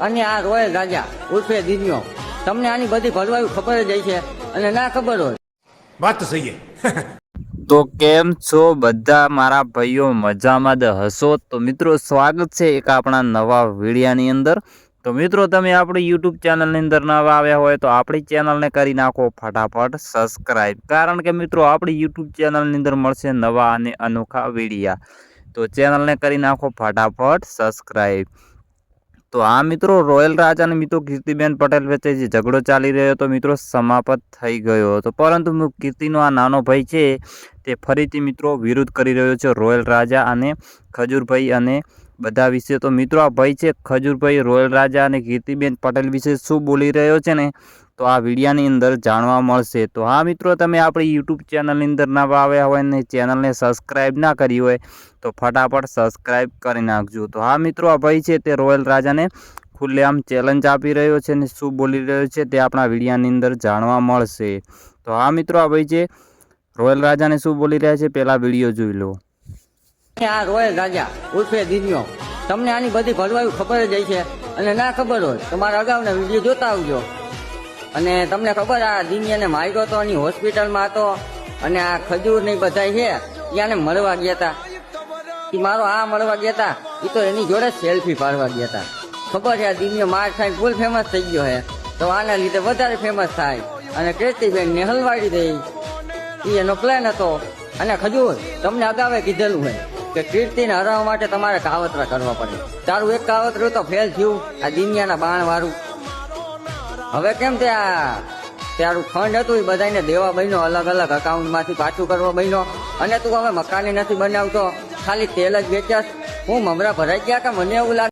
અને આ રોયલ રાજા ઉર્ફે દિન્યો, તમને આની બધી ભરવાયું ખબર જ છે અને ના ખબર હોય વાત તો સહી હે. તો કેમ છો બધા મારા ભાઈઓ, મજામાં જ હશો? તો મિત્રો સ્વાગત છે એક આપણા નવા વિડીયાની અંદર. તો મિત્રો તમે આપણી યુટ્યુબ ચેનલની અંદર નવા આવ્યા હોય તો આપણી ચેનલને કરી નાખો ફટાફટ સબસ્ક્રાઈબ, કારણ કે મિત્રો આપણી યુટ્યુબ ચેનલની અંદર મળશે નવા અને અનોખા વિડીયા. તો ચેનલને કરી નાખો ફટાફટ સબસ્ક્રાઈબ. તો આ મિત્રો રોયલ રાજા અને મિત્રો કીર્તિબેન પટેલ વચ્ચે જે ઝઘડો ચાલી રહ્યો હતો મિત્રો સમાપ્ત થઈ ગયો હતો, પરંતુ કીર્તિનો આ નાનો ભાઈ છે તે ફરીથી મિત્રો વિરોધ કરી રહ્યો છે રોયલ રાજા અને ખજૂરભાઈ અને બધા વિશે. તો મિત્રો આ ભાઈ છે ખજૂરભાઈ રોયલ રાજા અને કીર્તિબેન પટેલ વિશે શું બોલી રહ્યો છે ને, તો આ વિડીયાની અંદર જાણવા મળશે. તો હા મિત્રો, તમે આપણી યુટ્યુબ ચેનલની અંદર નવા આવ્યા હોય ને ચેનલને સબસ્ક્રાઈબ ના કરી હોય તો ફટાફટ સબસ્ક્રાઈબ કરી નાખજો. તો હા મિત્રો, આ ભાઈ છે તે રોયલ રાજાને ખુલ્લેઆમ ચેલેન્જ આપી રહ્યો છે ને શું બોલી રહ્યો છે તે આપણા વિડીયાની અંદર જાણવા મળશે. તો હા મિત્રો, આ ભાઈ છે રોયલ રાજાને શું બોલી રહ્યા છે પહેલા વિડીયો જોઈ લો. આ રોયલ રાજા ઉર્ફે દિન્યો, તમને આની બધી ભરવાયું ખબર જ છે અને ના ખબર હોય તમારા અગાઉના વિડીયો જોતા આવજો. અને તમને ખબર આ દિન્યાને માર્યો તો એની હોસ્પિટલમાં હતો અને આ ખજૂર ને બધા છે ત્યાંને મળવા ગયા હતા. મારો આ મળવા ગયા હતા એ તો એની જોડે સેલ્ફી પાડવા ગયા હતા. ખબર છે આ દિન્યો માર ખાઈને ફૂલ ફેમસ થઈ ગયો છે, તો આના લીધે વધારે ફેમસ થાય અને કીર્તિબેન ને હલવાડી દે એ એનો પ્લાન હતો. અને ખજૂર, તમને અગાઉ કીધેલું છે કે કીર્તિને હરાવવા માટે તમારે કાવતરા કરવા પડે. તારું એક કાવતરું તો ફેલ થયું આ દિન્યાના બાણ વાળું. હવે કેમ તારું ફંડ હતું એ બધાને દેવા બન્યો, અલગ અલગ અકાઉન્ટમાંથી પાછું કરવા બન્યો. અને તું હવે મકાને નથી બનાવતો, ખાલી તેલ જ વેચાશ. હું મમરા ભરાઈ ગયા કે મને એવું લાગે